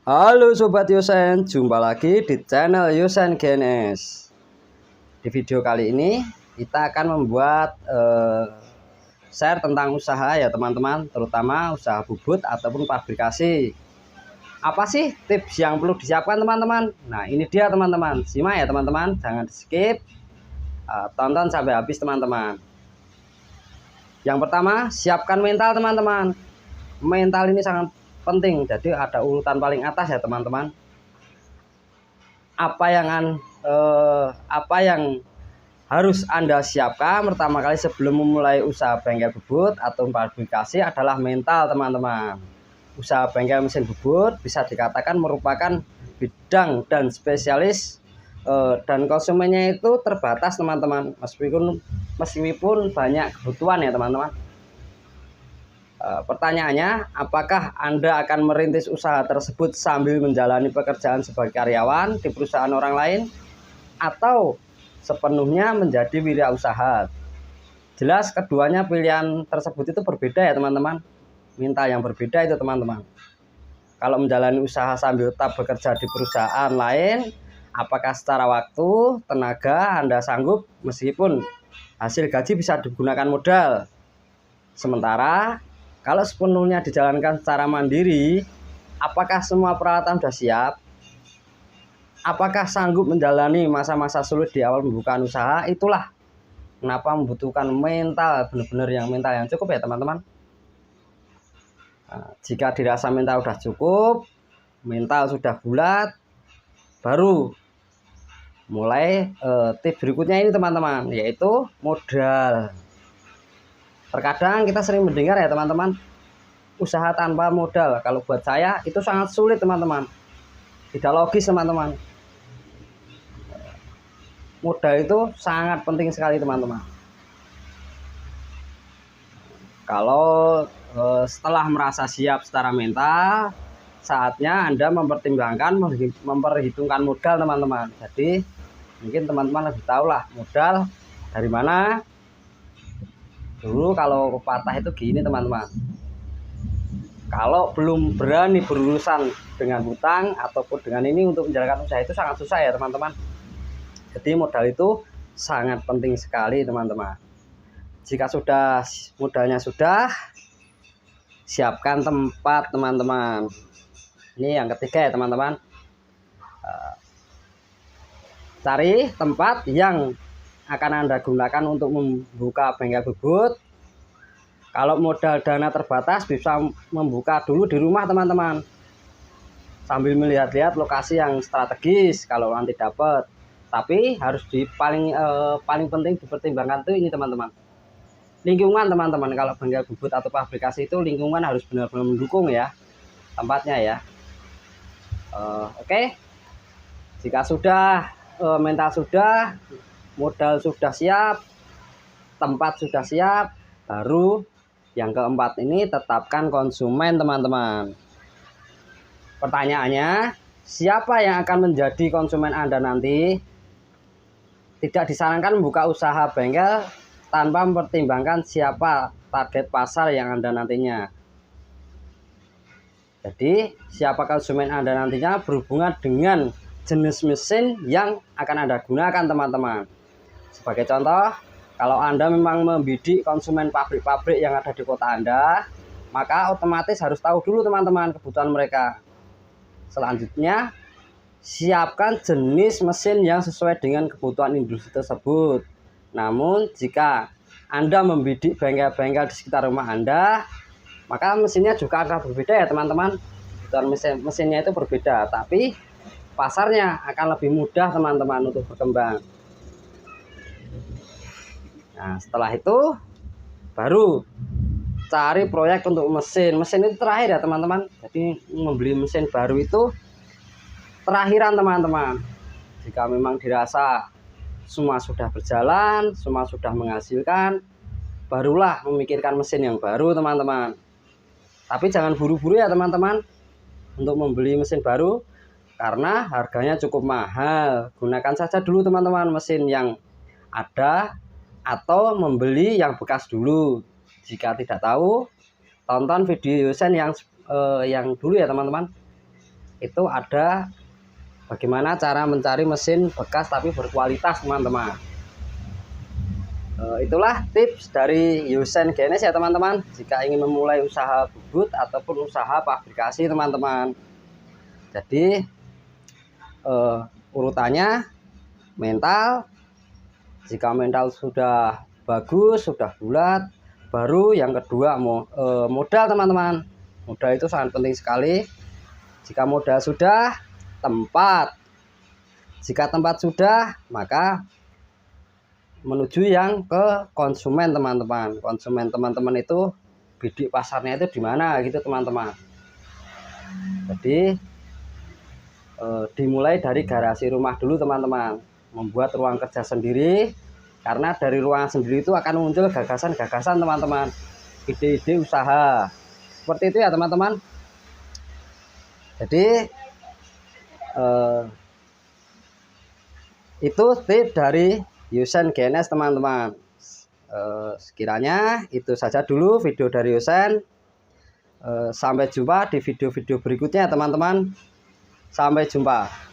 Halo Sobat Yosen, jumpa lagi di channel Yosen GNS. Di video kali ini kita akan membuat share tentang usaha ya teman-teman, terutama usaha bubut ataupun pabrikasi. Apa sih tips yang perlu disiapkan teman-teman? Nah ini dia teman-teman, simak ya teman-teman, jangan di skip, tonton sampai habis teman-teman. Yang pertama, siapkan mental teman-teman. Mental ini sangat penting, jadi ada urutan paling atas ya teman-teman. Apa yang harus Anda siapkan pertama kali sebelum memulai usaha bengkel bubut atau pabrikasi adalah mental teman-teman. Usaha bengkel mesin bubut bisa dikatakan merupakan bidang dan spesialis dan konsumennya itu terbatas teman-teman, meskipun banyak kebutuhan ya teman-teman. Pertanyaannya, apakah Anda akan merintis usaha tersebut sambil menjalani pekerjaan sebagai karyawan di perusahaan orang lain atau sepenuhnya menjadi wirausaha? Jelas keduanya pilihan tersebut itu berbeda ya teman-teman. Minta yang berbeda itu teman-teman. Kalau menjalani usaha sambil tetap bekerja di perusahaan lain, apakah secara waktu, tenaga Anda sanggup meskipun hasil gaji bisa digunakan modal? Sementara kalau sepenuhnya dijalankan secara mandiri, apakah semua peralatan sudah siap? Apakah sanggup menjalani masa-masa sulit di awal pembukaan usaha? Itulah kenapa membutuhkan mental, benar-benar yang mental yang cukup ya teman-teman. Nah, jika dirasa mental sudah cukup, mental sudah bulat, baru mulai tips berikutnya ini teman-teman, yaitu modal. Terkadang kita sering mendengar ya teman-teman, usaha tanpa modal. Kalau buat saya itu sangat sulit teman-teman, tidak logis teman-teman. Modal itu sangat penting sekali teman-teman. Kalau setelah merasa siap secara mental, saatnya Anda memperhitungkan modal teman-teman. Jadi mungkin teman-teman lebih tahu lah modal dari mana. Dulu kalau pepatah itu gini teman-teman, kalau belum berani berurusan dengan hutang ataupun dengan ini untuk menjalankan usaha itu sangat susah ya teman-teman. Jadi modal itu sangat penting sekali teman-teman. Jika sudah modalnya sudah, siapkan tempat teman-teman. Ini yang ketiga ya teman-teman. Cari tempat yang akan Anda gunakan untuk membuka bengkel bubut. Kalau modal dana terbatas bisa membuka dulu di rumah teman-teman, sambil melihat-lihat lokasi yang strategis kalau nanti dapat. Tapi harus paling penting dipertimbangkan tuh ini teman-teman, lingkungan teman-teman. Kalau bengkel bubut atau pabrikasi itu lingkungan harus benar-benar mendukung ya tempatnya ya. Oke. Jika sudah mental sudah, modal sudah siap, tempat sudah siap, baru yang keempat ini tetapkan konsumen teman-teman. Pertanyaannya, siapa yang akan menjadi konsumen Anda nanti? Tidak disarankan membuka usaha bengkel tanpa mempertimbangkan siapa target pasar yang Anda nantinya. Jadi siapa konsumen Anda nantinya berhubungan dengan jenis mesin yang akan Anda gunakan teman-teman. Sebagai contoh, kalau Anda memang membidik konsumen pabrik-pabrik yang ada di kota Anda, maka otomatis harus tahu dulu teman-teman kebutuhan mereka. Selanjutnya, siapkan jenis mesin yang sesuai dengan kebutuhan industri tersebut. Namun jika Anda membidik bengkel-bengkel di sekitar rumah Anda, maka mesinnya juga akan berbeda ya teman-teman. Kebutuhan mesinnya itu berbeda, tapi pasarnya akan lebih mudah teman-teman untuk berkembang. Nah setelah itu baru cari proyek untuk mesin itu terakhir ya teman-teman. Jadi membeli mesin baru itu terakhiran teman-teman. Jika memang dirasa semua sudah berjalan, semua sudah menghasilkan, barulah memikirkan mesin yang baru teman-teman. Tapi jangan buru-buru ya teman-teman untuk membeli mesin baru, karena harganya cukup mahal. Gunakan saja dulu teman-teman mesin yang ada atau membeli yang bekas dulu. Jika tidak tahu, tonton video Yosen yang dulu ya teman-teman. itu ada bagaimana cara mencari mesin bekas tapi berkualitas, teman-teman. Itulah tips dari Yusen Genes ya, teman-teman. Jika ingin memulai usaha bubut ataupun usaha pabrikasi, teman-teman. Jadi urutannya mental. Jika mental sudah bagus, sudah bulat, baru yang kedua modal, teman-teman. Modal itu sangat penting sekali. Jika modal sudah, tempat. Jika tempat sudah, maka menuju yang ke konsumen, teman-teman. Konsumen teman-teman itu bidik pasarnya itu di mana gitu, teman-teman. Jadi dimulai dari garasi rumah dulu, teman-teman. Membuat ruang kerja sendiri, karena dari ruangan sendiri itu akan muncul gagasan-gagasan, teman-teman, ide-ide usaha seperti itu ya, teman-teman. Jadi itu tips dari Yusen Genes, teman-teman. Sekiranya itu saja dulu video dari Yusen. Sampai jumpa di video-video berikutnya, teman-teman. Sampai jumpa.